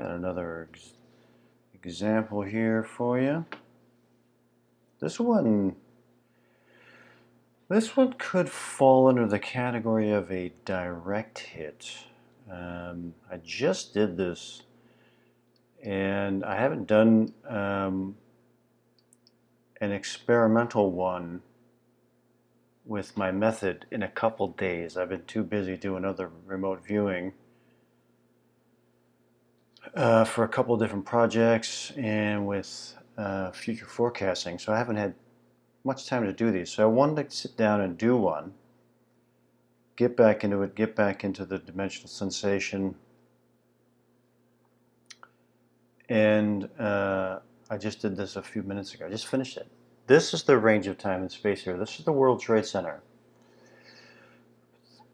Got another example here for you. This one could fall under the category of a direct hit. I just did this, and I haven't done an experimental one with my method in a couple days. I've been too busy doing other remote viewing for a couple different projects and with future forecasting, so I haven't had much time to do these. So I wanted to sit down and do one, get back into it, get back into the dimensional sensation, and I just did this a few minutes ago. I just finished it. This is the range of time and space here. This is the World Trade Center.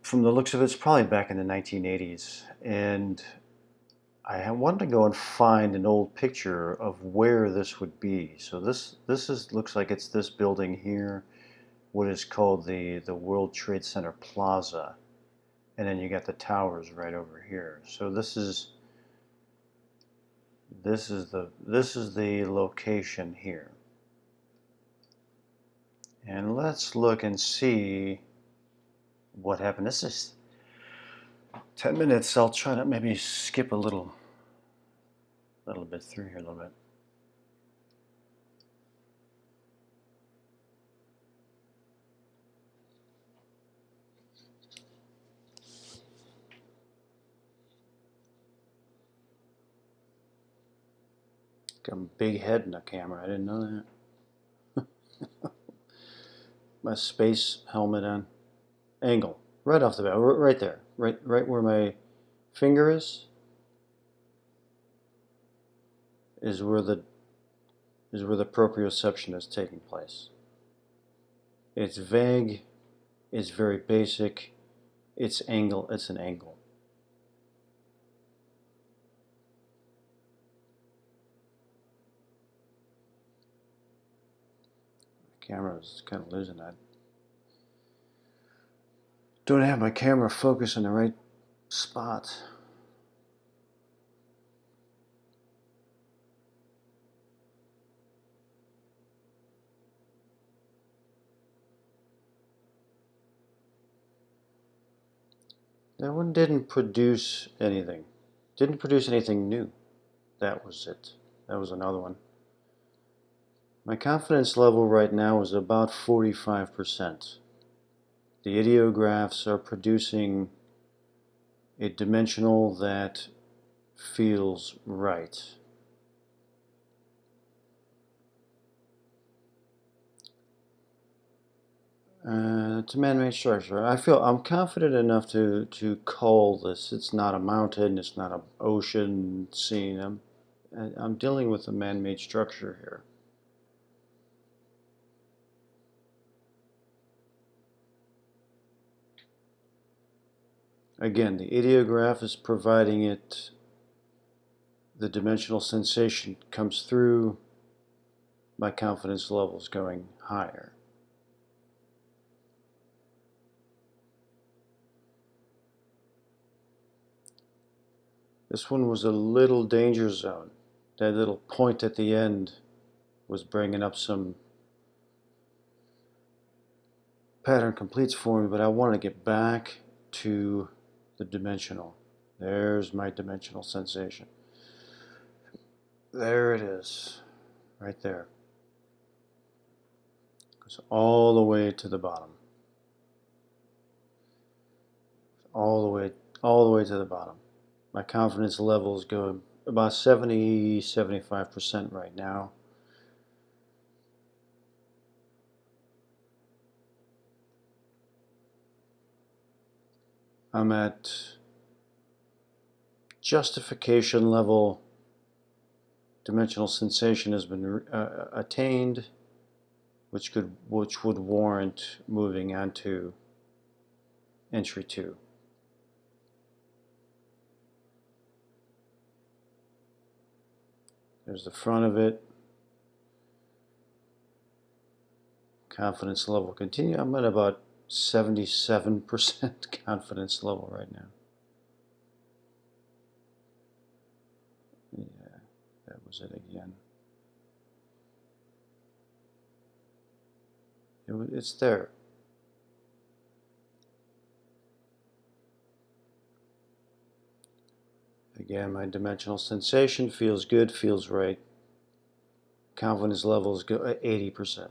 From the looks of it, it's probably back in the 1980s, and I wanted to go and find an old picture of where this would be. So this looks like it's this building here, what is called the World Trade Center Plaza, and then you got the towers right over here. So this is the location here. And let's look and see what happened. This is 10 minutes. I'll try to maybe skip a little bit through here a little bit. Got a big head in the camera. I didn't know that. My space helmet on. Angle. Right off the bat. Right there. Right where my finger is where the proprioception is taking place. It's vague, it's very basic, it's an angle. The camera is kind of losing that. Don't have my camera focus in the right spot. That one didn't produce anything. Didn't produce anything new. That was it. That was another one. My confidence level right now is about 45%. The ideographs are producing a dimensional that feels right. It's a man-made structure. I'm confident enough to call this. It's not a mountain. It's not an ocean scene. I'm dealing with a man-made structure here. Again, the ideograph is providing it. The dimensional sensation comes through. My confidence level is going higher. This one was a little danger zone. That little point at the end was bringing up some pattern completes for me, but I want to get back to the dimensional. There's my dimensional sensation. There it is, right there. Goes all the way to the bottom. All the way to the bottom. My confidence levels go about 70-75% right now. I'm at justification level. Dimensional sensation has been attained, which would warrant moving on to entry 2. There's the front of it. Confidence level continue. I'm at about 77% confidence level right now. Yeah, that was it again. It's there. Again, my dimensional sensation feels good, feels right. Confidence levels go at 80%.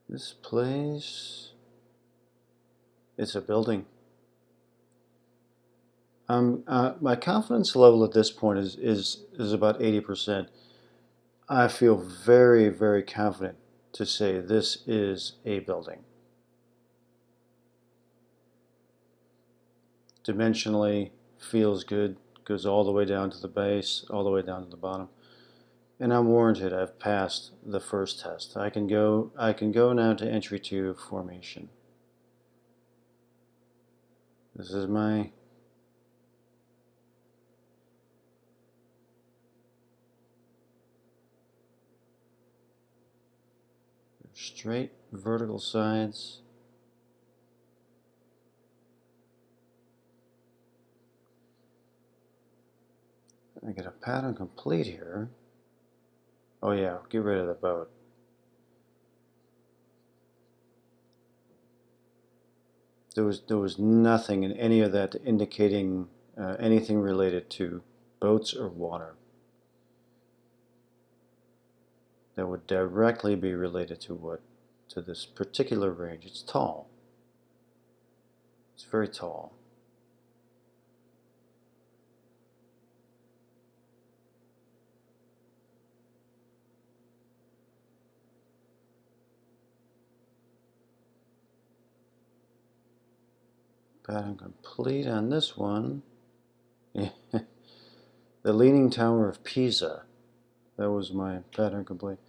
This place, it's a building. My confidence level at this point is about 80%. I feel very, very confident to say this is a building. Dimensionally feels good, goes all the way down to the base, all the way down to the bottom. And I'm warranted. I've passed the first test. I can go now to entry 2 formation. This is my straight vertical sides. I get a pattern complete here. Oh yeah, get rid of the boat. There was nothing in any of that indicating anything related to boats or water that would directly be related to this particular range. It's tall. It's very tall. Pattern complete on this one. The Leaning Tower of Pisa. That was my pattern complete.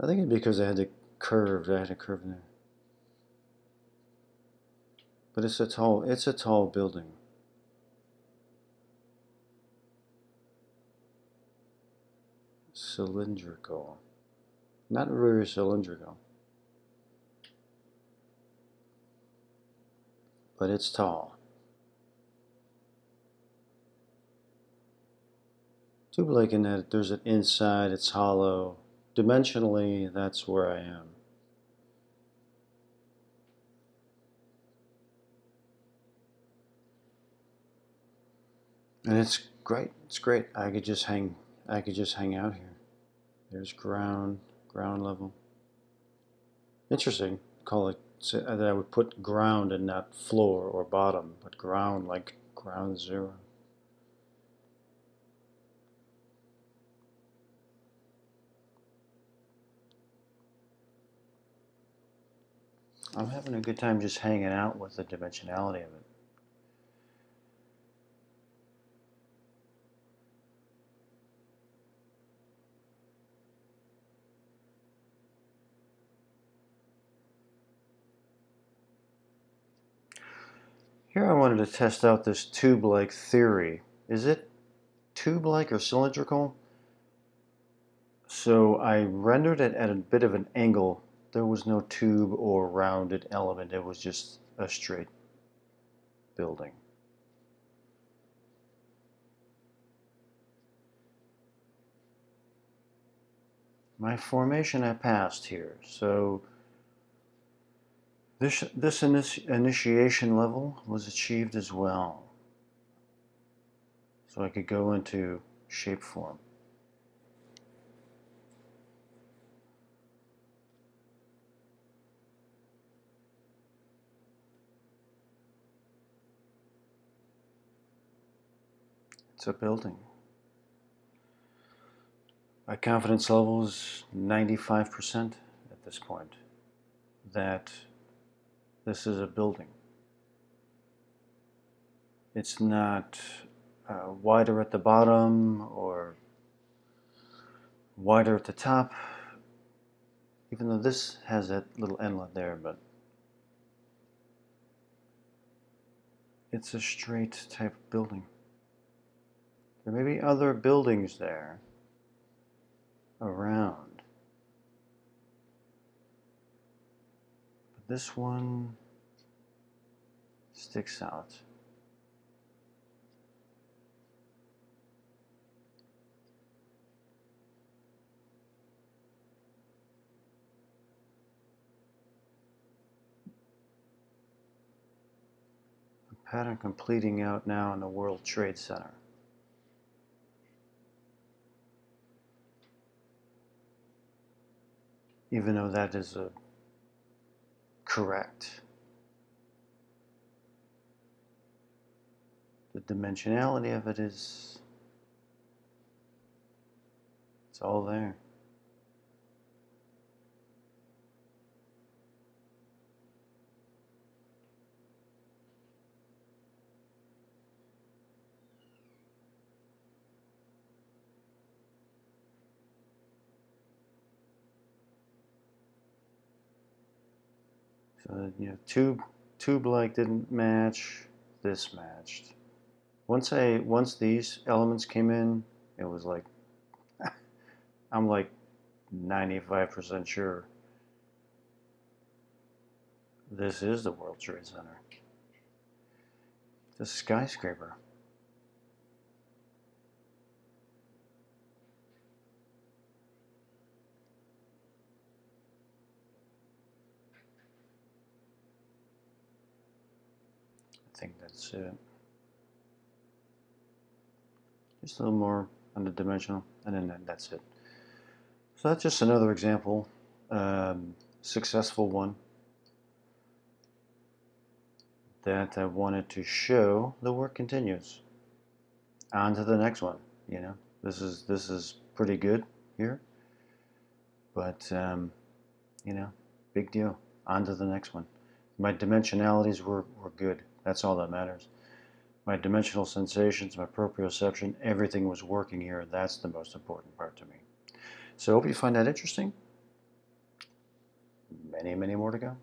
I think it's because I had a curve in there. But it's a tall building. Cylindrical. Not very cylindrical. But it's tall. Tube like in that there's an inside, it's hollow. Dimensionally, that's where I am. And it's great. It's great. I could just hang out here. There's ground level. Interesting. Call it that I would put ground and not floor or bottom, but ground like ground zero. I'm having a good time just hanging out with the dimensionality of it. Here I wanted to test out this tube-like theory. Is it tube-like or cylindrical? So I rendered it at a bit of an angle. There was no tube or rounded element. It was just a straight building. My formation I passed here. So this initiation level was achieved as well. So I could go into shape form. It's a building. My confidence level is 95% at this point that this is a building. It's not wider at the bottom or wider at the top, even though this has that little inlet there, but it's a straight type of building. There may be other buildings there around, but this one sticks out. Pattern completing out now in the World Trade Center. Even though that is correct. The dimensionality of it is, it's all there. So, you know, tube-like didn't match, this matched. Once these elements came in, it was like, I'm like 95% sure this is the World Trade Center. It's a skyscraper. I think that's it. Just a little more underdimensional, and then that's it. So that's just another example, successful one that I wanted to show. The work continues. On to the next one. You know, this is pretty good here, but you know, big deal. On to the next one. My dimensionalities were good. That's all that matters. My dimensional sensations, my proprioception, everything was working here. That's the most important part to me. So I hope you find that interesting. Many, many more to go.